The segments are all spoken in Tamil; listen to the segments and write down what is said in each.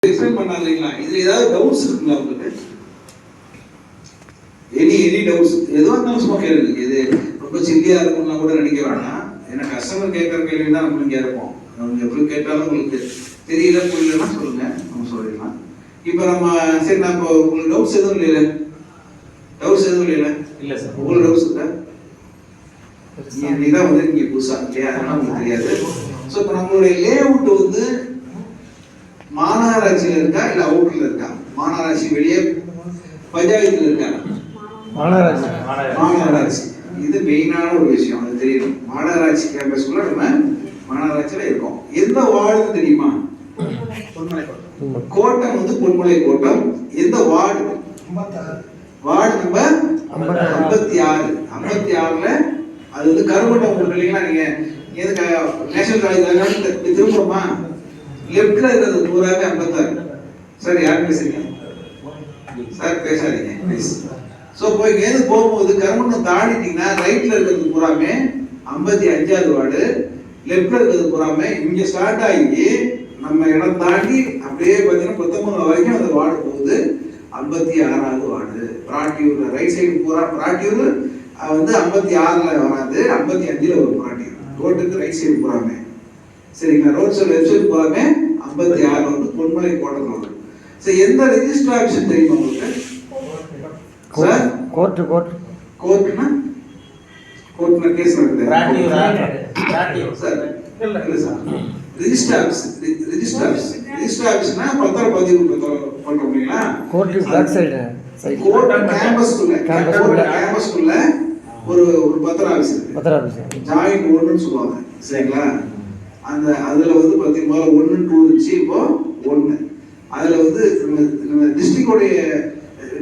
எக்ஸ்பிளைன் பண்ணாதீங்களா? இதுல ஏதாவது டவுட்ஸ் இருக்குங்களா உங்களுக்கு? எனி டவுட்ஸ் எதுவாக இருந்தாலும் சும்மா கேளுங்க. இது ரொம்ப சில்லியா இருக்கும்னா கூட நினைக்க வேணாம். ஏன்னா கஸ்டமர் கேட்கற கேள்வி தான் நம்மளும் கேட்போம். அவங்க எப்படி கேட்டாலும் உங்களுக்கு தெரியல புரியலன்னா சொல்லுங்க, நம்ம சொல்லிடலாம். இப்போ நம்ம சரி, நான் உங்களுக்கு டவுட்ஸ் எதுவும் இல்லையில? டவுட்ஸ் எதுவும் இல்லையில? இல்லை சார். உங்களுக்கு டவுட்ஸ் இருக்கா? நீதான் வந்து இங்கே புதுசா இல்லையா, அதெல்லாம் உங்களுக்கு தெரியாது. ஸோ இப்போ நம்மளுடைய லே அவுட் வந்து மாநகராட்சியில் இருக்கா இல்லை அவுட்டர்ல இருக்கா? மாநகராட்சி வெளியே பஞ்சாயத்துல இருக்கா? மாநகராட்சி. இது மெயினான ஒரு விஷயம், அது தெரியணும். மாநகராட்சி கேம்பஸ்குள்ள நம்ம மாநகராட்சியில இருக்கோம். எந்த வார்டுன்னு தெரியுமா? கோட்டம் வந்து பொன்மலை கோட்டம். எந்த வார்டு? Ward number 56. 56ல அது வந்து கருமட்டம் உங்களுக்கு இல்லைங்களா? நீங்க நேஷனல் காலேஜ் திரும்புறோமா? லெப்ட்ல இருக்கிறது பூராவே 56. சார் யார் பேசுறீங்க? சார் பேசாதீங்க ப்ளீஸ். ஸோ போய் இங்கேருந்து போகும்போது கருமண்டம் தாண்டிட்டீங்கன்னா ரைட்ல இருக்கிறது பூராமே 55வது வார்டு, லெப்ட்ல இருக்கிறது பூராமே இங்கே ஸ்டார்ட் ஆகி நம்ம இடம் தாண்டி அப்படியே பார்த்தீங்கன்னா 19 வரைக்கும் அந்த வார்டு போகுது. 56வது வார்டு பிராட்டியூர். ரைட் சைடு பூரா பிராட்டியூர் வந்து 56ல வராது, 55ல ஒரு பிராட்டியூர். ரோட்டுக்கு ரைட் சைடு பூராமே சரிங்களா? ரோட் சைடு லெஃப்ட் சைடு போறாமே 56 வந்து பொன்மலை கோட்டம் வரும். சரி, எந்த ரெஜிஸ்டர் ஆபீஸ் தெரியுமா உங்களுக்கு? சார் கோர்ட்னா கேஸ் நடக்குது. சார் இல்ல சார், ரெஜிஸ்டர் ஆபீஸ்னா பத்திரம் பதிவு பண்றோம் இல்லைங்களா? கோர்ட் பேக் சைடு கோர்ட் கேம்பஸ்க்குள்ள ஒரு பத்திரம் ஆபீஸ் இருக்கு. ஜாயிண்ட் ஓடுன்னு சொல்லுவாங்க சரிங்களா? அந்த அதில் வந்து பார்த்தீங்கன்னா 1, 2 இருந்துச்சு, இப்போ 1. அதில் வந்து நம்ம டிஸ்ட்ரிக்டோடைய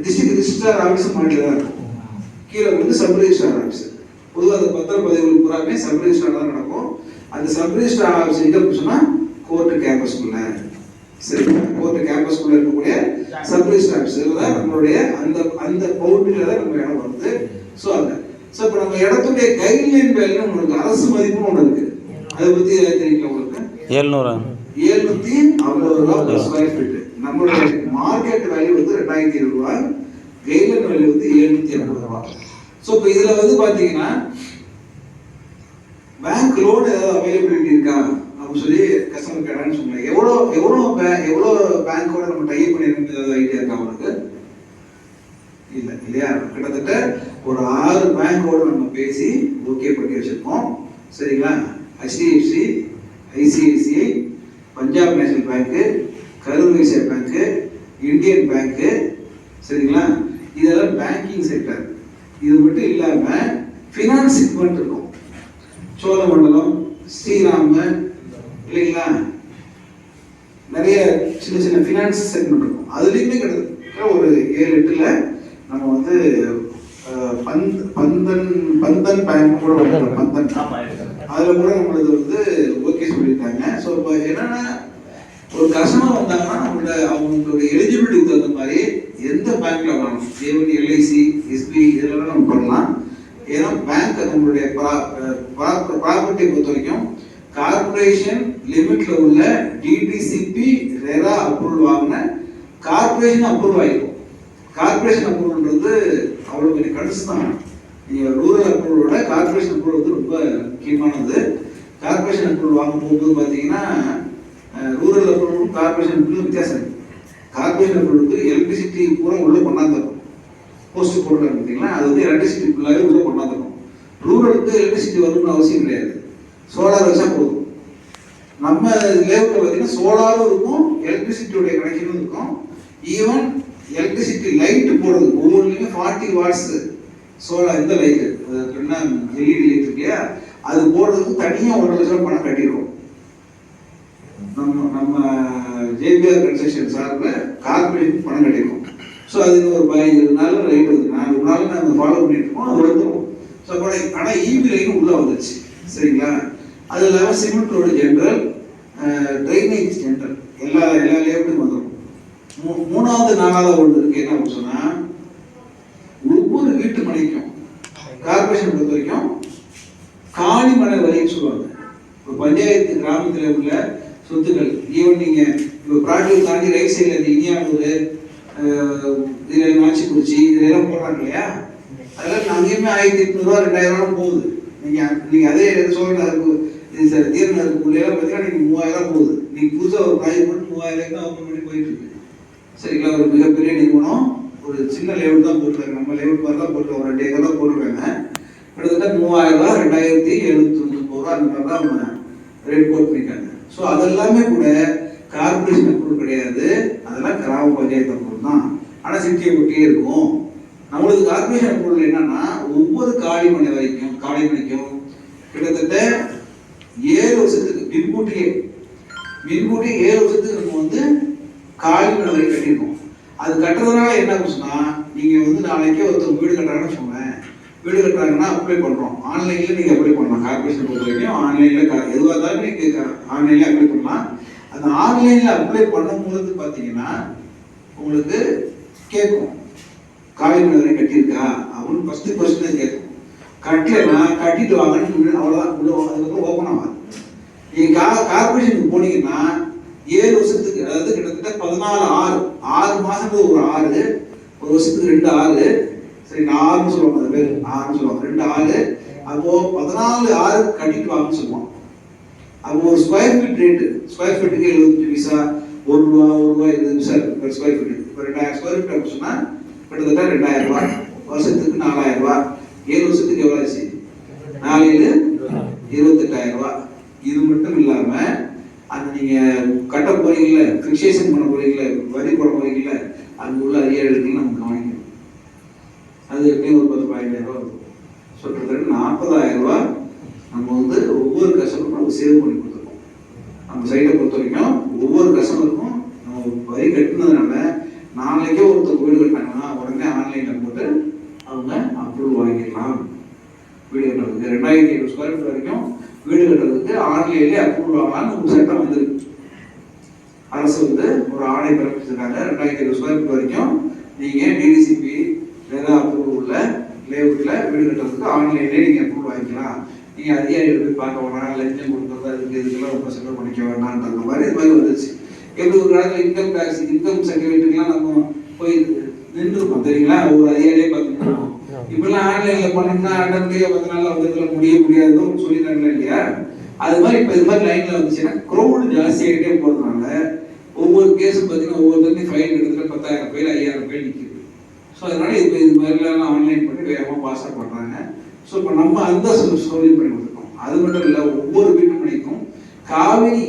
டிஸ்ட்ரிக்ட் ரிஜிஸ்ட்ரார் ஆஃபீஸ் மாட்டில் தான் இருக்கும். கீழே வந்து சப் ரிஜிஸ்ட்ரார் ஆஃபீஸ். பொதுவாக அந்த பத்திரப்பதிவுகள் பூராமே சப் ரிஜிஸ்ட்ரார் தான் நடக்கும். அந்த சப் ரிஜிஸ்ட்ரார் ஆஃபீஸ் எங்கே சொன்னால் கோர்ட்டு கேம்பஸ்குள்ள சரிங்களா? கோர்ட்டு கேம்பஸ்குள்ள இருக்கக்கூடிய சப் ரிஜிஸ்ட்ரார் ஆஃபீஸ் தான் நம்மளுடைய அந்த பவுண்டரியில் தான் நம்ம இடம் வருது. ஸோ இப்போ நம்ம இடத்துடைய கைட்லைன் வேல்யூ உங்களுக்கு அரசு மதிப்புன்னு ஒன்று இருக்கு. அதை பத்தி தெரியுங்களா உங்களுக்கு? 750 ரூபா ஸ்கொயர் ஃபீட். நம்மளுடைய மார்க்கெட் வேல்யூ வந்து 2020 ரூபா, கைட்லைன் வேல்யூ வந்து 750 ரூபா. ஸோ இப்போ இதுல வந்து பாத்தீங்கன்னா பேங்க் லோன் ஏதாவது அவைலபிலிட்டி இருக்கா அப்படின்னு சொல்லி கஸ்டமர் கேட்டான்னு சொன்னாங்க. எவ்வளோ பேங்கோட நம்ம டைப் பண்ணிருக்கோம் ஏதாவது ஐடியா இருக்கா உங்களுக்கு? இல்லை இல்லையா? கிட்டத்தட்ட ஒரு 6 பேங்கோட நம்ம பேசி ஓகே பண்ணி வச்சிருக்கோம் சரிங்களா? HDFC, ICICI, பஞ்சாப் நேஷனல் பேங்க்கு, கரூர் வைஸ்யா பேங்க்கு, இந்தியன் பேங்க்கு சரிங்களா? இதெல்லாம் பேங்கிங் செக்டர். இது மட்டும் இல்லாமல் ஃபினான்ஸ் செக்மெண்ட் இருக்கும். சோழமண்டலம், ஸ்ரீராம் இல்லைங்களா? நிறைய சின்ன சின்ன ஃபினான்ஸ் செக்மெண்ட் இருக்கும். அதுலேயுமே கிட்டத்தட்ட ஒரு 7-8ல் நம்ம வந்து பந்தன் பேங்க் கூட பந்தன் அதில் கூட நம்மளுக்கு வந்து ஓகே சொல்லியிருக்காங்க. ஸோ இப்போ என்னன்னா ஒரு கஸ்டமர் வந்தாங்கன்னா அவங்களுடைய எலிஜிபிலிட்டிக்கு தகுந்த மாதிரி எந்த பேங்க்ல வரணும், ஏவன் LIC, SBI இதெல்லாம் நம்ம பண்ணலாம். ஏன்னா பேங்க் நம்மளுடைய ப்ராப்பர்ட்டி பொறுத்த வரைக்கும் கார்பரேஷன் லிமிட்ல உள்ள DTCP ரெரா அப்ரூவல் வாங்கின கார்பரேஷன் அப்ரூவல் ஆகிருக்கும். கார்பரேஷன் அப்ரூவல்ன்றது அவ்வளோ பெரிய கடுசு தான். நீங்கள் ரூரல் அப்ரூவலோட கார்பரேஷன் அப்ரூவல் வந்து ரொம்ப முக்கியமானது. கார்பரேஷன் அப்ரூவல் வாங்க போகும்போது பார்த்தீங்கன்னா ரூரல் அப்ரூவலும் கார்பரேஷன் அப்ரூவலும் வித்தியாசம் இருக்குது. கார்பரேஷன் அப்ரூவலுக்கு எலக்ட்ரிசிட்டி பூரா உள்ளே கொண்டாந்துருக்கும். போஸ்ட் போடுறாங்க பார்த்தீங்கன்னா, அது வந்து எலக்ட்ரிசிட்டி ஃபுல்லாகவே உள்ளே கொண்டாந்துருக்கும். ரூரலுக்கு எலக்ட்ரிசிட்டி வரணும்னு அவசியம் கிடையாது, சோலார் வச்சா போதும். நம்ம லேவுல பார்த்தீங்கன்னா சோலாரும் இருக்கும், எலக்ட்ரிசிட்டியோடைய கனெக்ஷனும் இருக்கும். ஈவன் எலக்ட்ரிசிட்டி லைட்டு போடுறது ஒவ்வொன்றுலையுமே 40 வாட்ஸ் சோலார் இந்த லைட்டு என்ன LED லைட் இருக்கு இல்லையா, அது போடுறதுக்கு தனியாக 1 லட்சம் பணம் கட்டிடுவோம். நம்ம JBR கன்ஸ்ட்ரக்ஷன் சார்பில் கார்பரேஷன் பணம் கட்டிடுவோம். ஸோ அது ஒரு 15 நாள் லைட் வந்து 4 நாள் நாங்கள் ஃபாலோ பண்ணிட்டு இருக்கோம், அது வந்துடும். ஸோ ஆனால் EB லைனும் உள்ளே வந்துச்சு சரிங்களா? அது இல்லாமல் cement road general, drainage general எல்லா லேவுக்கும் வந்துடும். 3வது 4வது ஒன்று இருக்கு. என்ன அப்படின்னு சொன்னா, ஒவ்வொரு வீட்டு மனைக்கும் கார்பரேஷன் பொறுத்த வரைக்கும் காணிமனை வரின்னு சொல்லுவாங்க. இப்போ பஞ்சாயத்து கிராமத்தில் உள்ள சொத்துக்கள் ஈவன் நீங்க இப்போ ப்ராடக்ட் தாண்டி ரைட் சைடில் இந்த இந்தியானூர், இதில் நாச்சிக்குறிச்சி இதெல்லாம் போடுறாங்க இல்லையா, அதெல்லாம் அங்கேயுமே 1800 2000 போகுது. நீங்கள் அதே சோழநகருக்கு இது சார் தீரநகருக்குள்ளேலாம் பார்த்தீங்கன்னா நீங்கள் 3000 போகுது. நீங்கள் புதுசாக ஒரு ப்ராஜெக்ட் மட்டும் 3000 தான் ஓப்பன் பண்ணி போயிட்டு இருக்கு. சரிங்களா? ஒரு மிகப்பெரிய நிறுவனம் ஒரு சின்ன லேவுட் தான் போட்டுருக்காங்க, நம்ம லேவுட் மாதிரி தான் போட்டுருக்காங்க, ஒரு 2 ஏக்கர் தான் போட்டுருக்காங்க. கிட்டத்தட்ட 3000 2799 அந்த மாதிரி தான் அவங்க ரேட் போட் பண்ணியிருக்காங்க. ஸோ அதெல்லாமே கூட கார்பரேஷன் அப்ரூவல் கிடையாது, அதெல்லாம் கிராம பஞ்சாயத்து அப்ரூவல் தான். ஆனால் சிட்டியை ஒட்டியே இருக்கும். நம்மளுக்கு கார்பரேஷன் அப்ரூவல் என்னன்னா ஒவ்வொரு காளிமனைக்கும் கிட்டத்தட்ட 7 வருஷத்துக்கு மின்கூட்டியே 7 வருஷத்துக்கு நம்ம வந்து காளிமனை வரை கட்டியிருக்கோம். அது கட்டுறதுனால என்ன ஆகுச்சுன்னா, நீங்கள் வந்து நாளைக்கே ஒருத்தர் வீடு கட்டுறாங்கன்னு சொன்னேன், வீடு கட்டுறாங்கன்னா அப்ளை பண்ணுறோம், ஆன்லைனில் நீங்கள் அப்ளை பண்ணலாம். கார்பரேஷன் பொறுத்த வரைக்கும் ஆன்லைனில் எதுவாக இருந்தாலும் நீங்கள் ஆன்லைனில் அப்ளை பண்ணலாம். அந்த ஆன்லைனில் அப்ளை பண்ணும்போது பார்த்தீங்கன்னா உங்களுக்கு கேட்கும் காளிமனை வரை கட்டியிருக்கா அப்படின்னு ஃபஸ்ட்டு கொஸ்டின் கேட்கும். கட்டலைன்னா கட்டிட்டு வாங்கன்னு அவ்வளோதான், அதுக்கப்புறம் ஓப்பன் ஆகாது. நீங்கள் கார்பரேஷனுக்கு போனீங்கன்னா 7 வருஷத்துக்கு, அதாவது கிட்டத்தட்ட 6 மாசத்துக்கு ஒரு 6, ஒரு வருஷத்துக்கு 2 6, சரி 6ன்னு சொல்லுவாங்க, அது பேர் 6ன்னு சொல்லுவாங்க, 2 6, அப்போ 14 6 கட்டிட்டு வாங்கன்னு சொல்லுவாங்க. அப்போ ஒரு ஸ்கொயர் ஃபீட் ரேட்டு, ஸ்கொயர் ஃபீட்டுக்கு 75 பைசா, ₹1 20 பைசா per ஸ்கொயர் ஃபீட். இப்போ 2000 ஸ்கொயர் ஃபீட் அப்படி சொன்னால் கிட்டத்தட்ட 2000 ரூபாய், வருஷத்துக்கு 4000 ரூபாய், 7 வருஷத்துக்கு எவ்வளோ ஆச்சு? 4 28,000 ரூபாய். இது மட்டும் இல்லாமல் அந்த நீங்கள் கட்ட போறீங்கல்ல, ஃபிக்சேஷன் பண்ண போறீங்கல்ல, வரி போட போறீங்கல்ல, அங்கே உள்ள அதிகாரிகளுக்கு நம்ம கவனிக்கணும். அது எப்படியும் ஒரு 10,000 ரூபா இருக்கும். ஸோ கிட்டத்தட்ட 40,000 ரூபா நம்ம வந்து ஒவ்வொரு கஸ்டமருக்கும் நம்ம சேவ் பண்ணி கொடுத்துருக்கோம். நம்ம சைட்டை பொறுத்த வரைக்கும் ஒவ்வொரு கஸ்டமருக்கும் நம்ம வரி கட்டினதுனால நாளைக்கே ஒருத்தர் வீடு கட்டினாங்கன்னா உடனே ஆன்லைனில் போட்டு அவங்க அப்ரூவல் வாங்கிக்கலாம். வீடு கட்டுறதுக்கு 2500 ஸ்கொயர் ஃபீட் வரைக்கும் வீடு கட்டுறதுக்கு ஆன்லைன்லேயே அப்ரூவல் வாங்கலாம்னு ஒரு சட்டம் வந்துருக்கு. அரசு வந்து ஒரு ஆணை பிறப்பிச்சிருக்காங்க. 2000 ஸ்கொயர் ஃபீட் வரைக்கும் நீங்கள் டிடிசிபி வேற அப்ரூவல் உள்ள லேஅவுட்டில் வீடு கட்டுறதுக்கு ஆன்லைன்லேயே நீங்கள் அப்ரூவல் வாங்கிக்கலாம். நீங்கள் அதிகாரிகள் போய் பார்க்க வேணாம், லஞ்சம் கொடுக்குறது அதுக்கு இதுக்கெல்லாம் ரொம்ப செலவு பண்ணிக்க வேணான்ற மாதிரி இது மாதிரி வந்துருச்சு. எப்படி ஒரு காலத்தில் இன்கம் டேக்ஸ், இன்கம் சர்டிஃபிகேட்டுக்கெல்லாம் நம்ம போய் நின்றுருக்கோம் தெரியுங்களா, ஒரு அதிகாரியே பார்த்துட்டு. இப்பெல்லாம் ஆன்லைனில் பண்ணோம்னா அடர்த்தியாக 10 நாளில் வந்து முடியாதுன்னு சொல்லிடுறாங்களா இல்லையா? அது மாதிரி இப்போ இது மாதிரி லைனில் வந்துச்சுன்னா க்ரௌடு ஜாஸ்தியாகிட்டே போகிறதுனால ஒவ்வொரு கேஸும் பார்த்தீங்கன்னா ஒவ்வொருத்தருக்கும் ஃபைல் கிட்டத்தட்ட 10,000 ஃபைல் 5,000 ஃபைல் நிற்கிது. ஸோ அதனால இப்போ இது மாதிரிலாம் ஆன்லைன் பண்ணி வேகமாக பாஸாக பண்ணுறாங்க. ஸோ இப்போ நம்ம அந்த சௌகரியம் பண்ணி கொடுத்துருக்கோம். அது மட்டும் இல்லை, ஒவ்வொரு வீட்டு மனைக்கும் காவிரி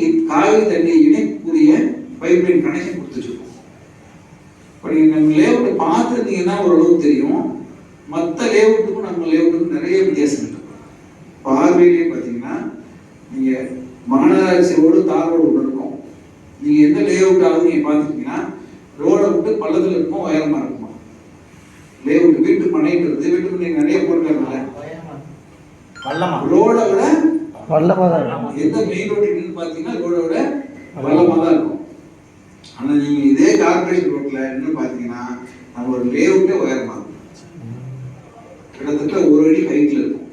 தண்ணி இணைப்புரிய பைப்லைன் கனெக்ஷன் கொடுத்துருக்கோம். இப்போ நீங்கள் நம்ம லேஅவுட்டை பார்த்துருந்தீங்கன்னா ஓரளவுக்கு தெரியும். மற்ற லேஅவுட்டுக்கும் நம்ம லேஅவுட்டுக்கும் நிறைய வித்தியாசம் இருக்கு. பார்வையிலே பார்த்தீங்கன்னா நீங்கள் மாநகராட்சி ரோடு தார் ரோடு ஒன்று இருக்கும். நீங்கள் எந்த லேஅவுட்டாவது நீங்கள் பார்த்துட்டீங்கன்னா ரோடை விட்டு பள்ளத்தில் இருக்கும், உயரமாக இருக்குமா. லேஅவுட் வீட்டு மனைன்றது வீட்டு மனை நிறைய போட்டுருக்காங்கல்ல, ரோடை விட எந்த மெயின் ரோடு பார்த்தீங்கன்னா ரோடை விட பள்ளமாக தான் இருக்கும். ஆனால் நீங்கள் இதே கார்பரேஷன் ரோட்டில் என்ன பார்த்தீங்கன்னா நம்மளோட லேஅவுட்டே உயரமாக இருக்கும், கிட்டத்தட்ட 1 அடி ஹைட்டில் இருக்கும்.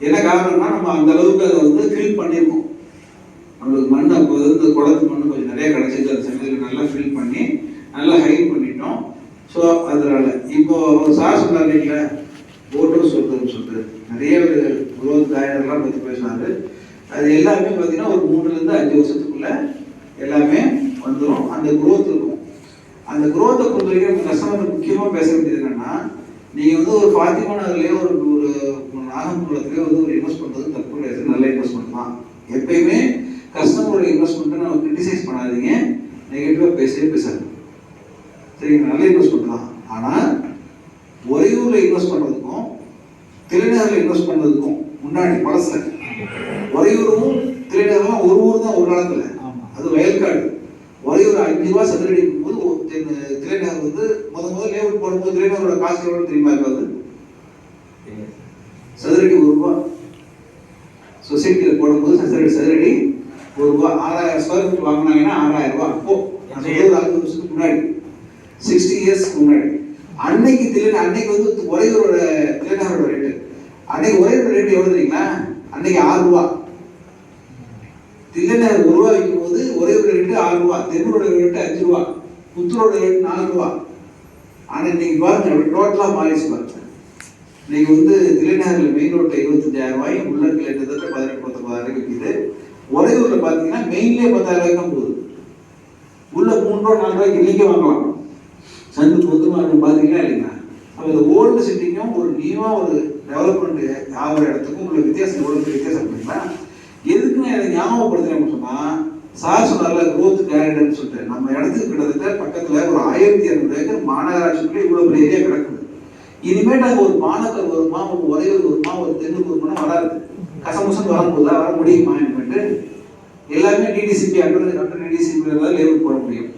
என்ன காரணம்னா நம்ம அந்த அளவுக்கு அதை வந்து ஃபில் பண்ணியிருக்கோம். நம்மளுக்கு மண் அப்போ வந்து குளத்து மண் கொஞ்சம் நிறைய கிடச்சிது, அந்த சமயத்தில் நல்லா ஃபில் பண்ணி நல்லா ஹைட் பண்ணிட்டோம். ஸோ அதனால இப்போ சார் சொன்னார் இல்லைங்களா, ஓட்டர் சொல்லிட்டு நிறைய குரோத் காயெல்லாம் பற்றி பேசினாரு. அது எல்லாமே பார்த்தீங்கன்னா ஒரு 3 to 5 வருஷத்துக்குள்ள எல்லாமே வந்துடும். அந்த குரோத் இருக்கும். அந்த குரோத்தை பொறுத்த வரைக்கும் நம்ம கஸ்டமர் முக்கியமாக பேச வேண்டியது என்னன்னா, நீங்கள் வந்து ஒரு ஃபாத்திமா நகர்லேயே ஒரு நாகம்பூரத்துலேயே வந்து ஒரு இன்வெஸ்ட் பண்ணுறது தப்பு கிடையாது, நல்ல இன்வெஸ்ட்மெண்ட் தான். எப்பயுமே கஸ்டமரோட இன்வெஸ்ட்மெண்ட்டை நம்ம கிரிட்டிசைஸ் பண்ணாதீங்க, நெகட்டிவாக பேசாது. சரிங்க, நல்ல இன்வெஸ்ட்மெண்ட் தான். ஆனால் ஒரையூரில் இன்வெஸ்ட் பண்ணுறதுக்கும் திரைநகரில் இன்வெஸ்ட் பண்ணுறதுக்கும் முன்னாடி பழசில் ஒரையூரும் திரைநகரெலாம் ஒரு ஊர் தான் ஒரு காலத்தில். அது வயல்காடு. ஒரையூர் 5 ரூபா சதுரடி இருக்கும்போது திரைநகர் வந்து முதல் லேஅவுட் போடும்போது திரைநகரோட காசு எவ்வளோ தெரியுமா இருக்காது? சதுரடி 1 ரூபா. சொசைட்டியில் போடும்போது சதுரடி 1 ரூபா. 6,000 ஸ்கொயர் ஃபீட் வாங்கினாங்கன்னா 6,000 ரூபா. அப்போ நான் 60 வருஷத்துக்கு முன்னாடி, 60 இயர்ஸ்க்கு முன்னாடி. அன்னைக்கு வந்து ஒரையூரோட திரைநகரோட ரேட்டு, அன்னைக்கு ஒரையூரோட ரேட்டு எவ்வளோ தெரியுங்களா? அன்னைக்கு 6 ரூபா. தில்லைநகர் உருவாக்கும் போது உறையூர் ரேட்டு 6 ரூபா, தென்னூரோட ரேட்டு 5 ரூபா, புத்தூரோட ரேட்டு 4 ரூபா. ஆனா இன்னைக்கு பாருங்க டோட்டலா மாறிச்சு பாருங்க. இன்னைக்கு வந்து தில்லைநகர்ல மெயின் ரோட்ல 25,000 ரூபாய், உள்ள கிட்டத்தட்ட 18-19 விற்கிது. உறையூர்ல பாத்தீங்கன்னா மெயின்லயே 10,000 ரூபாய்க்கு தான் போகுது. உள்ள 3 ரூபா 4 ரூபாய்க்கு இன்னைக்கே வாங்கலாம். சந்து பொதுவாக பாத்தீங்கன்னா இல்லைங்களா? அப்ப இந்த ஓல்டு சிட்டிக்கும் ஒரு நியூவா ஒரு டெவலப்மெண்ட் ஆகிற இடத்துக்கும் உள்ள வித்தியாசம் எவ்வளவு வித்தியாசம் இருக்குங்களா? எதுக்குன்னு எனக்கு ஞாபகப்படுத்துறேன்னு சொன்னா, சார் சொன்னார்ல growth காரிடார்னு சொல்லிட்டு, நம்ம இடத்துக்கு கிட்டத்தட்ட பக்கத்துல ஒரு 1200 ஏக்கர் மாநகராட்சிக்குள்ள இவ்வளவு பெரிய ஏரியா கிடக்குது. இனிமேட்டு அங்க ஒரு மாநகர் வருமா, ஒரு உறையூர் வருமா, ஒரு தென்னூர் வருமானா வராது. கசமுசம் வரும்போதா வர முடியுமா? இனிமேட்டு எல்லாமே டிடிசிபி அண்டர் டிடிசிபி தான் லேபிள் போட முடியும்,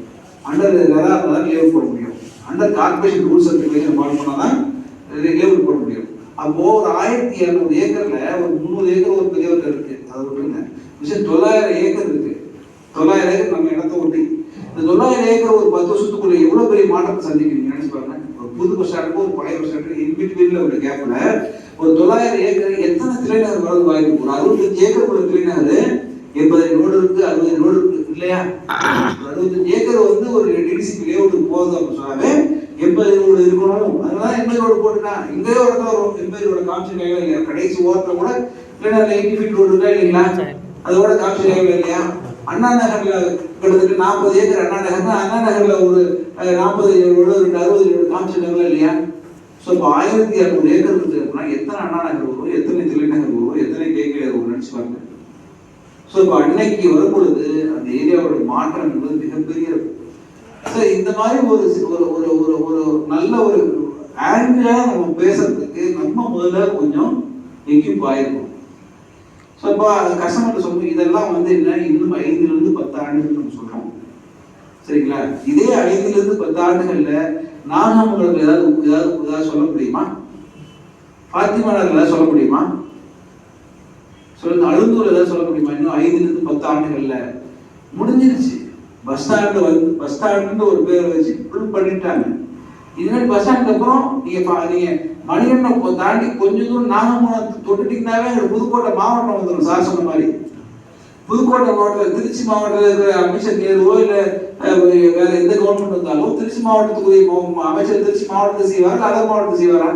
அண்டர் ரடார் தான் லேபிள் போட முடியும், under corporation rules and regulation follow பண்ணாதான் லேபிள் போட முடியும். அப்போ ஒரு 1200 ஏக்கர்ல ஒரு 300 ஏக்கர் ஒரு பெரிய இருக்கு, அதை விட்டுருங்க. விஷயம் 900 ஏக்கர் இருக்கு. 900 ஏக்கர் நம்ம இடத்த ஒட்டி. இந்த 900 ஏக்கர் ஒரு 10 வருஷத்துக்குள்ள எவ்வளவு பெரிய மாற்றத்தை சந்திக்கிறீங்க நினைச்சு பாருங்க. ஒரு புது பஸ் ஸ்டாண்டுக்கும் ஒரு பழைய பஸ் ஸ்டாண்டுக்கு இன்பிட்வீன்ல ஒரு கேப்ல ஒரு 900 ஏக்கர் எத்தனை திரைநகர் வரது வாய்ப்பு? ஒரு 65 ஏக்கர் உள்ள திரைநகர் 80 ரோடு இருக்கு, 60 ரோடு இருக்கு இல்லையா? 65 ஏக்கர் வந்து ஒரு டிடிசிபி லேஅவுட்டுக்கு போகுது அப்படின்னு சொன்னாவே 80 ரோடு இருக்கணும். அதனால 80 ரோடு போட்டுட்டா இங்கேயே ஒரு 80 ரோடு காமிச்சிருக்காங்க இல்லையா? கடைசி ஓரத்தில் கூட திரைநகர்ல 80 ஃபீட் ரோடு இருக்கா இல்லைங்களா? அதோட காமிச்சிருக்காங்க இல்லையா? அண்ணா நகர்ல கிட்டத்தட்ட 40 ஏக்கர் அண்ணா நகர்னா அண்ணா நகர்ல ஒரு 40 ரோடு 60 ரோடு காமிச்சிருக்காங்களா இல்லையா? ஸோ இப்போ 1200 ஏக்கர் இருக்குன்னா எத்தனை அண்ணா நகர் வரும், எத்தனை தில்லைநகர் வரும், எத்தனை கேகே வரும் நினைச்சு பாருங்க. ஸோ இப்போ அன்னைக்கு வரும்பொழுது அந்த ஏரியாவோட மாற்றம் என்பது மிகப்பெரிய இருக்கும். ஸோ இந்த மாதிரி ஒரு ஒரு ஒரு ஒரு நல்ல ஒரு ஆங்கிளா நம்ம பேசுறதுக்கு நம்ம முதல்ல கொஞ்சம் எக்யூப் ஆயிருக்கும். ஸோ இப்போ கஸ்டமர்கிட்ட சொல்லுவோம் இதெல்லாம் வந்து என்ன, இன்னும் 5 to 10 ஆண்டுகள் நம்ம சொல்றோம் சரிங்களா? இதே 5 to 10 ஆண்டுகள்ல நாகமங்கலத்தில் ஏதாவது சொல்ல முடியுமா? பாத்திமா நகர்ல ஏதாவது சொல்ல முடியுமா? சொல்லுங்க. அழுந்தூர் ஏதாவது சொல்ல முடியுமா? இன்னும் 5 to 10 ஆண்டுகள்ல முடிஞ்சிருச்சு. பஸ் ஸ்டாண்டு வந்து பஸ் ஸ்டாண்டுன்னு ஒரு பேரை வச்சு ஃபுல் பண்ணிட்டாங்க. இதுமாதிரி பஸ் ஸ்டாண்டுக்கு அப்புறம் நீங்க மணிகண்டை தாண்டி கொஞ்சம் தூரம் நாகமங்கலம் தொட்டுட்டீங்கன்னாவே புதுக்கோட்டை மாவட்டம் வந்துடும். சார் சொன்ன மாதிரி புதுக்கோட்டை மாவட்டத்தில் திருச்சி மாவட்டத்தில் இருக்கிற அமைச்சர் நேருவோ இல்லை வேற எந்த கவர்மெண்ட் வந்தாலும் திருச்சி மாவட்டத்துக்குரிய அமைச்சர் திருச்சி மாவட்டத்தை செய்வாரா, அதர் மாவட்டத்தை செய்வாரா?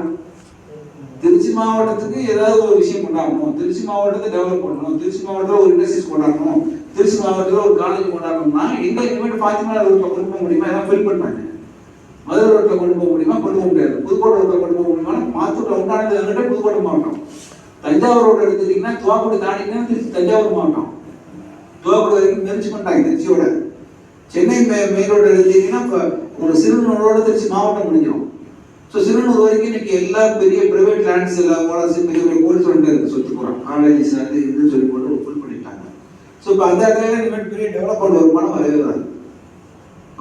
திருச்சி மாவட்டத்துக்கு ஏதாவது ஒரு விஷயம் கொண்டாடணும், திருச்சி மாவட்டத்தை டெவலப் பண்ணணும், திருச்சி மாவட்டத்தில் ஒரு இண்டஸ்ட்ரீஸ் கொண்டாடணும், திருச்சி மாவட்டத்தில் ஒரு காலேஜ் கொண்டாடணும்னா எங்க இனிமேட்டு பாத்திமா ரோட்ல கொண்டு போக முடியுமா? எல்லாம் ஃபில் பண்ணாங்க. மதுரை ரோட்ல கொண்டு போக முடியுமா? கொண்டு போக முடியாது. புதுக்கோட்டை ரோட்ல கொண்டு போக முடியுமா? மாத்தூர்ல உண்டானது புதுக்கோட்டை மாவட்டம். தஞ்சாவூர் ரோடு எடுத்துட்டீங்கன்னா துவாக்குடி தாண்டிங்கன்னா திருச்சி தஞ்சாவூர் மாவட்டம். துவாக்குடி வரைக்கும் மெரிச்சு பண்ணிட்டாங்க திருச்சியோட. சென்னை மெயின் ரோடு எடுத்தீங்கன்னா ஒரு சிறுநூரோட திருச்சி மாவட்டம் முடிஞ்சிடும். ஸோ சிறுநூறு வரைக்கும் இன்னைக்கு எல்லா பெரிய பிரைவேட் லேண்ட்ஸ் எல்லாம் பெரிய பெரிய கோடி சொல்லிட்டு இருக்கு, சொத்து போகிறோம், காலேஜஸ் அது இதுன்னு சொல்லி போட்டு ஃபுல் பண்ணிட்டாங்க. ஸோ இப்போ அந்த இடத்துல இனிமேல் பெரிய டெவலப்மெண்ட் வருமானம் வரவே வராது.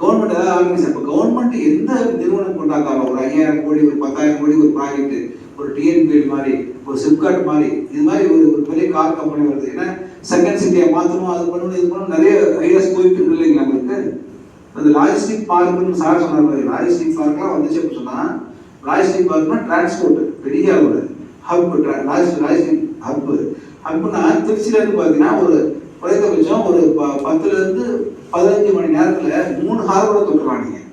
கவர்மெண்ட் ஏதாவது ஆரம்பிச்சு இப்போ கவர்மெண்ட் எந்த நிறுவனம் கொண்டாந்தாலும் ஒரு 5000 கோடி ஒரு 10,000 கோடி ஒரு ப்ராஜெக்ட், ஒரு டிஎன்பிஎல் மாதிரி ஒரு சிப்காட் மாதிரி இது மாதிரி ஒரு பெரிய கார் கம்பெனி வருது. ஏன்னா செகண்ட் சிட்டியை மாற்றணும், அது பண்ணணும், இது பண்ணணும், நிறைய ஐடியாஸ் போயிட்டு இருக்கு இல்லைங்களா நம்மளுக்கு. அந்த லாஜிஸ்டிக் பார்க்குன்னு சார் சொன்னார். லாஜிஸ்டிக் பார்க்லாம் வந்துச்சு அப்படின்னு சொன்னால் லாஜிஸ்டிக் பார்க்னா டிரான்ஸ்போர்ட் பெரிய ஒரு ஹப், லாஜிஸ்டிக் ஹப்னா திருச்சியிலேருந்து பார்த்தீங்கன்னா ஒரு குறைந்தபட்சம் ஒரு 10 to 15 மணி நேரத்தில் 3 ஹார்பரை தொட்டுலாம். நீங்கள்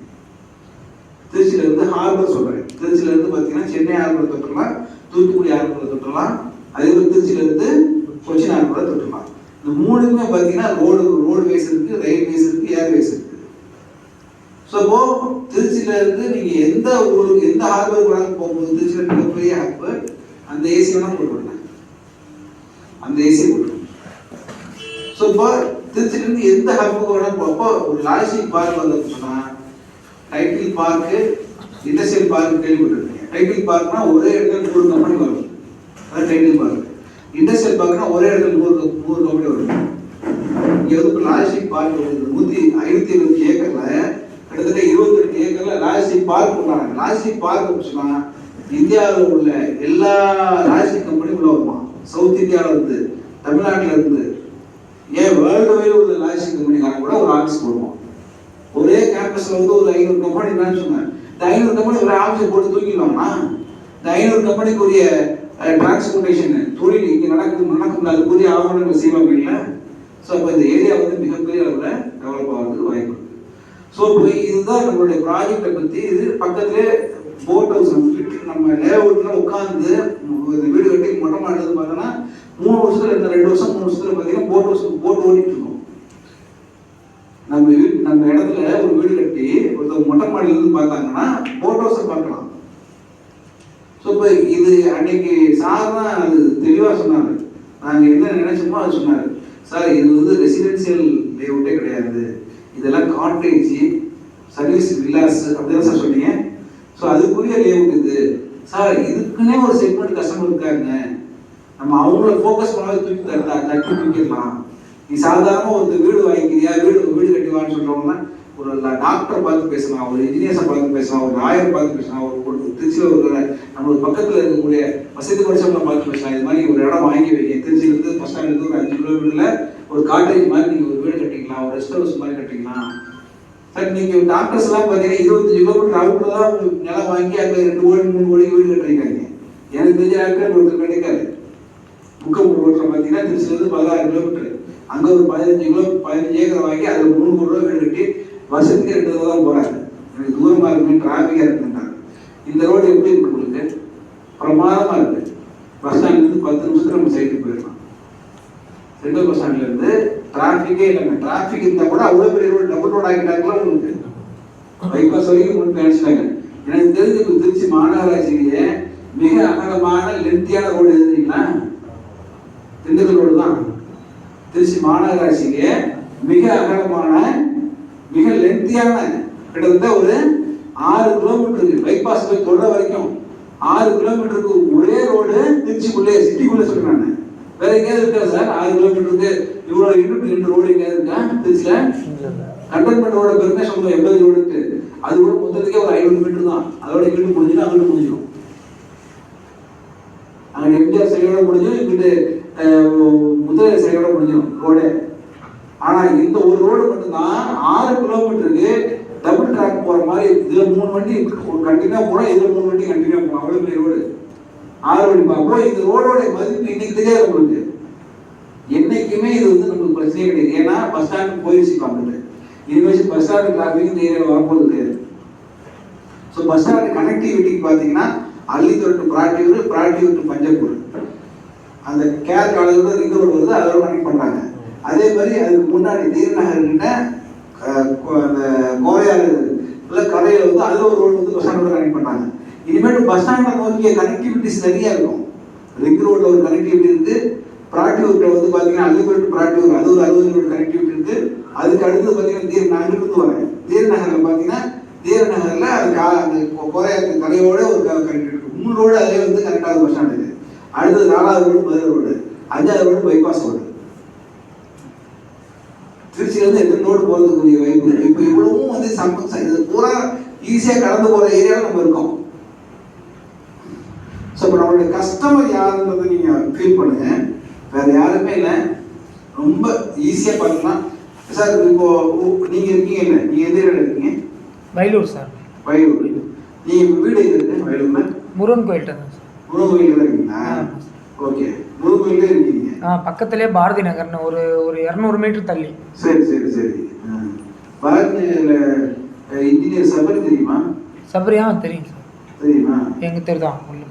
திருச்சியிலேருந்து ஹார்பர் சொல்கிறேன், திருச்சியிலேருந்து பார்த்தீங்கன்னா சென்னை ஹார்பரை தொட்டுலாம், தூத்துக்குடி ஹார்பரை தொட்டுலாம், அதே மாதிரி திருச்சியிலேருந்து கொச்சின் ஹார்பரை தொட்டுலாம். இந்த 3க்குமே பார்த்தீங்கன்னா ரோடு வேஸ் இருக்குது, ரயில்வேஸ் இருக்குது, ஏர்வேஸ் இருக்குது. ஸோ இப்போ திருச்சியிலேருந்து நீங்கள் எந்த ஊருக்கு எந்த ஹார்பருக்கு வேணாலும் போகும்போது திருச்சியில் மிகப்பெரிய ஹார்பர் அந்த ஏசி வேணால் போட்டுவிடுங்க, அந்த ஏசி போட்டுருங்க. ஸோ இப்போ திருச்சியிலேருந்து எந்த ஹப்புக்கு வேணாலும் போப்போ ஒரு லாஜிஸ்டிக் பார்க் வந்து சொன்னால் டைட்டில் பார்க்கு, இண்டஸ்ட்ரியல் பார்க் கேள்விப்பட்டிருக்கீங்க. டைட்டில் பார்க்னா ஒரே இடத்துல 100 கம்பெனி வரும், அதான் டைட்டில் பார்க். இண்டஸ்ட்ரியல் பார்க்னா ஒரே இடத்துல 100 கம்பெனி வரும். இங்கே வந்து லாஜிஸ்டிக் பார்க் 520 ஏக்கர்ல கிட்டத்தட்ட 28 ஏக்கர்ல லாஜிஸ்டிக் பார்க் கொண்டாங்க. லாஜிஸ்டிக் பார்க் சொன்னா இந்தியாவில் உள்ள எல்லா லாஜிஸ்டிக் கம்பெனி உள்ள வருமா? சவுத் இந்தியாவில் இருந்து, தமிழ்நாட்டில் இருந்து, ஏன் வேர்ல்டு வைடு உள்ள லாஜிஸ்டிக் கம்பெனிக்காரங்க கூட ஒரு ஆஃபீஸ் போடுவோம். ஒரே கேம்பஸ்ல வந்து ஒரு 500 கம்பெனி தான் சொன்னேன். இந்த 500 கம்பெனி ஒரு ஆஃபீஸை போட்டு தூக்கிடலாமா? இந்த 500 கம்பெனிக்குரிய டிரான்ஸ்போர்டேஷன் தொழில் இங்கே நடக்கும் அதுக்குரிய ஆவணங்கள் செய்வாங்க இல்லை? ஸோ அப்போ இந்த ஏரியா வந்து மிகப்பெரிய அளவில் டெவலப் ஆகிறதுக்கு வாய்ப்பு இருக்கு. ஸோ இப்போ இதுதான் நம்மளுடைய ப்ராஜெக்டை பற்றி. இது பக்கத்துலேயே போட் ஹவுஸ் நம்ம லேஅவுட்ல உட்காந்து வீடு கட்டி மொட்டை மாடுறது பார்த்தோன்னா 3 வருஷத்துல 2 வருஷம் 3 வருஷத்துல பார்த்தீங்கன்னா போட் ஓடிட்டு இருக்கும். நம்ம இடத்துல ஒரு வீடு கட்டி ஒருத்தர் மொட்டை மாடியில இருந்து பார்த்தாங்கன்னா போட் ஹவுஸை பார்க்கலாம். ஸோ இப்போ இது அன்னைக்கு சார் தான் அது தெளிவாக சொன்னார். நாங்கள் என்ன நினைச்சோமோ அது சொன்னார். சார் இது வந்து ரெசிடென்சியல் லேஅவுட்டே கிடையாது, இதெல்லாம் காட்டேஜ் சர்வீஸ் வில்லாஸ் அப்படிதான் சார் சொன்னீங்க. ஸோ அதுக்குரிய லேஅவுட் இது சார். இதுக்குன்னே ஒரு செக்மெண்ட் கஸ்டமர் இருக்காங்க, நம்ம அவங்கள ஃபோக்கஸ் பண்ணாத தட்டி தூக்கிடலாம். நீ சாதாரண ஒரு வீடு வாங்கிக்கிறியா, வீடு கட்டிவான்னு சொல்றவங்கன்னா ஒரு டாக்டரை பார்த்து பேசலாம், ஒரு இன்ஜினியர்ஸை பார்த்து பேசலாம், ஒரு லாயரை பார்த்து பேசலாம், ஒரு திருச்சியில் ஒரு நம்ம பக்கத்தில் இருக்கக்கூடிய வசதி படிச்சவங்களை பார்த்து பேசலாம். இது மாதிரி ஒரு இடம் வாங்கி வைங்க, திருச்சியிலேருந்து பஸ் ஸ்டாண்ட்லேருந்து ஒரு 5 கிலோமீட்டரில் ஒரு காட்டேஜ் மாதிரி நீங்கள் ஒரு வீடு கட்டிக்கலாம், ஒரு ரெஸ்ட் ஹவுஸ் மாதிரி கட்டிக்கலாம். சார் நீங்கள் டாக்டர்ஸ் எல்லாம் பார்த்தீங்கன்னா 25 கிலோமீட்டர் அவுட்டில் தான் நிலம் வாங்கி அங்கே 2 கோடி 3 கோடி வீடு கட்டிருக்காங்க. எனக்கு தெரிஞ்ச டாக்டர் ஒருத்தர் கிடைக்காது. முக்கம்பூர் ரோட்டில் பார்த்தீங்கன்னா திருச்சியிலேருந்து 16 கிலோமீட்டர், அங்கே ஒரு 15 ஏக்கர் வாங்கி அதில் 3 கோடி ரூபா வீடு கட்டி வருஷத்துக்கு 2 தடவை தான் போகிறாங்க. எனக்கு தூரமாக இருக்குன்னு டிராஃபிக்காக இருக்குன்றாங்க. இந்த ரோடு எப்படி இருக்கு உங்களுக்கு? பிரமாதமாக இருக்குது. பஸ் ஸ்டாண்ட்லேருந்து 10 நிமிஷத்துல நம்ம சைட்டுக்கு போயிடலாம். சென்ட்ரல் பஸ் ஸ்டாண்ட்லேருந்து டிராஃபிக்கே இல்லைங்க. டிராஃபிக் இருந்தால் கூட அவ்வளோ பெரிய ரோடு டபுள் ரோடு ஆகிட்டாங்களா உங்களுக்கு? பைபாஸ் வரைக்கும் முன்பு நினைச்சிட்டாங்க. எனக்கு தெரிஞ்சு திருச்சி மாநகராட்சியிலேயே மிக அகலமான லென்த்தியான ரோடு எழுதுறீங்களா? திண்டுக்கல் ரோடு தான். திருச்சி மாநகராட்சியிலேயே மிக அகலமான மிக லென்த்தியான கிட்டத்தட்ட ஒரு 6 கிலோமீட்டருக்கு பைபாஸ் போய் தொடர வரைக்கும் 6 கிலோமீட்டருக்கு ஒரே ரோடு திருச்சிக்குள்ளே சிட்டிக்குள்ளே சொல்றாங்க. வேற எங்கேயாவது இருக்கா சார்? 6 கிலோமீட்டருக்கு இவ்வளோ யூனிட் 2 ரோடு எங்கேயாவது இருக்கா திருச்சியில்? கண்டோன்மெண்ட் ரோட பெருமை சொல்லுவோம் 80 ரோடு இருக்கு. அது கூட மொத்தத்துக்கே ஒரு 500 மீட்டர் தான். அதோட இங்கிட்டு முடிஞ்சுன்னா அங்கிட்டு முடிஞ்சிடும். அங்கே எம்ஜிஆர் சைடோட முடிஞ்சிடும், இங்கிட்டு முதல சைடோட முடிஞ்சிடும் ரோடு. ஆனா இந்த ஒரு ரோடு மட்டும்தான் 6 கிலோமீட்டருக்கு டபுள் ட்ராக் போற மாதிரி. இதுல 3 வண்டி கண்டினியூ போறோம், இதுல 3 வண்டி கண்டினியூ போறோம். அவ்வளவு பெரிய ரோடு 6 வண்டி பார்ப்போம். இந்த ரோடோட மதிப்பு இன்னைக்கு தெரியாது உங்களுக்கு. என்னைக்குமே இது வந்து நமக்கு பிரச்சனையே கிடையாது. ஏன்னா பஸ் ஸ்டாண்டுக்கு போயிடுச்சு காமிட்டு. இனிமேல் பஸ் ஸ்டாண்டு டிராஃபிக் இந்த ஏரியாவில் வரப்போது கிடையாது. ஸோ பஸ் ஸ்டாண்டு கனெக்டிவிட்டிக்கு பார்த்தீங்கன்னா அள்ளித்தோர் டு பிராட்டியூர் டு பஞ்சப்பூர், அந்த கேர் காலேஜோட ரிங் ரோடு வருது, அதோட கனெக்ட் பண்றாங்க. அதே மாதிரி அதுக்கு முன்னாடி தீரநகர் கிட்ட அந்த கோரையாறு கரையில வந்து அதுல ஒரு ரோடு வந்து பஸ் ஸ்டாண்டோட கனெக்ட் பண்றாங்க. இனிமேல் பஸ் ஸ்டாண்டை நோக்கிய கனெக்டிவிட்டிஸ் நிறைய இருக்கும். ரிங் ரோட்ல ஒரு கனெக்டிவிட்டி இருக்கு, பிராட்டியூர்ல வந்து பாத்தீங்கன்னா அள்ளிப்பட்டு பிராட்டியூர் அது ஒரு 60 கிலோமீட்டர் கனெக்டிவிட்டி இருக்கு. அதுக்கு அடுத்து பாத்தீங்கன்னா நகருக்கு வரேன் தீரநகர்ல பாத்தீங்கன்னா தீரநகர்ல அந்த கோரையாறு கரையோட ஒரு கனெக்டிவிட்டி இருக்கு. 3 ரோடு அதே வந்து கனெக்ட் ஆகுது பஸ் ஸ்டாண்டுக்கு. அடுத்தது 4வது ரோடு மதுரை ரோடு, 5வது ரோடு பைபாஸ் ரோடு. திருச்சியிலிருந்து எத்தனை ரோடு போகிறதுக்குரிய வாய்ப்பு இருக்கு. இப்போ இவ்வளவும் வந்து இது பூரா ஈஸியாக கடந்து போகிற ஏரியாவில் நம்ம இருக்கோம். ஸோ இப்போ நம்மளுடைய கஸ்டமர் யாருன்றதை நீங்கள் ஃபீல் பண்ணுங்க. வேற யாருமே இல்லை, ரொம்ப ஈஸியாக பண்ணலாம் சார். இப்போ நீங்கள் இருக்கீங்க இல்லை, நீங்கள் எந்த ஏரியாவில் இருக்கீங்க? வயலூர் சார். வயலூர். நீங்கள் வீடு எது இருக்கு வயலூர்ல? முருகன் கோயில்கிட்ட தான் சார். முருகன் கோயிலில் தான் இருக்கீங்களா? ஓகே, முருகன் கோயிலே இருக்கீங்க. பக்கத்துலேயே பாரதி நகர்னு ஒரு 200 மீட்டர் தள்ளி. சரி சரி சரி. பாரதி இன்ஜினியர் சபரி தெரியுமா? சபரியா தெரியும் சார். தெரியுமா? எங்க தெரியுதான் பக்கத்து